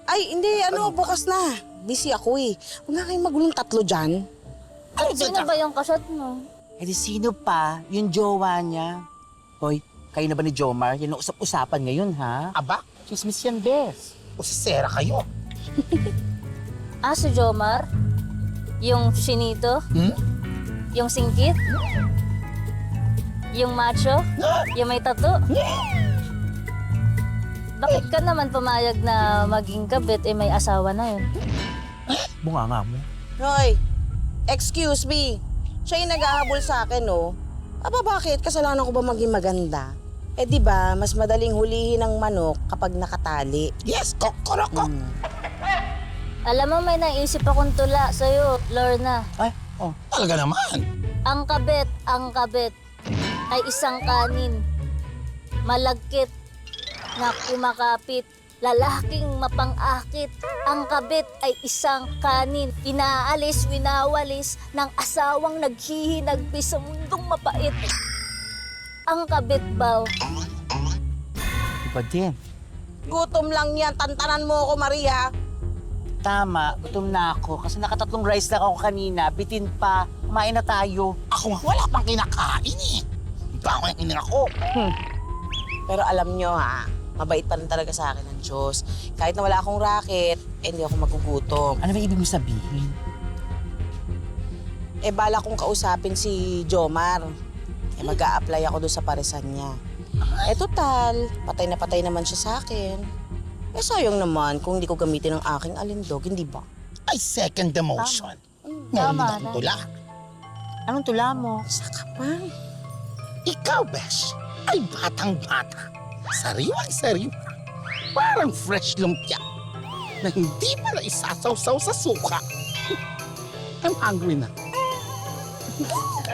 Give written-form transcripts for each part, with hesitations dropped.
Ay, hindi, bukas na. Busy ako eh. Huwag nga kayong magulong tatlo dyan. Sino ba yung kasat mo? Eh di sino pa? Yung jowa niya. Hoy, kayo na ba ni Jomar? Yan ang usap-usapan ngayon, ha? Aba, Chismis yan, Bes. usisera kayo. Si Jomar? Yung chinito? Hmm? Yung singkit? Yung macho? Yung may tattoo? Bakit ka naman pumayag na maging kabit may asawa na yun? Bunganga mo. Hoy, excuse me. Siya yung nag-ahabol sa akin, no? Aba, bakit? Kasalanan ko ba maging maganda? Eh, di ba, mas madaling hulihin ng manok kapag nakatali. Yes, kokoroko. Alam mo, may naisip akong tula sa'yo, Lorna. Ay, oh. Talaga naman. Ang kabit ay isang kanin. Malagkit na kumakapit. Lalaking mapang-akit. Ang kabit ay isang kanin. Inaalis, winawalis ng asawang naghihinagpis sa mundong mapait. Ang kabit baw. Iba din. Gutom lang yan. Tantanan mo ako, Maria. Tama, gutom na ako. Kasi nakatatlong rice lang ako kanina. Bitin pa. Kumain na tayo. Ako nga, wala pang kinakain eh. Iba ako yung ining ako. Pero alam nyo ha, mabait pa rin talaga sa akin ng Diyos. Kahit na wala akong racket, hindi ako magugutom. Ano ba ibig mo sabihin? Eh, bala kong kausapin si Jomar. Eh, mag-a-apply ako doon sa paresan niya. Eh, total, patay na patay naman siya sa akin. Eh, sayang naman kung hindi ko gamitin ang aking alindog, hindi ba? Ay, second demotion. Tama Narinig na. ang tula. Anong tula mo? Saka pa. Ikaw, Besh, ay batang-bata. Sariwang-sariwa. Parang fresh lumpia na hindi pa na isasaw-saw sa suka. I'm hungry na.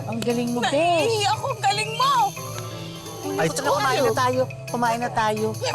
Ang galing mo, Bes. Naiihi ako, galing mo! I Kumain na tayo. Kumain na tayo.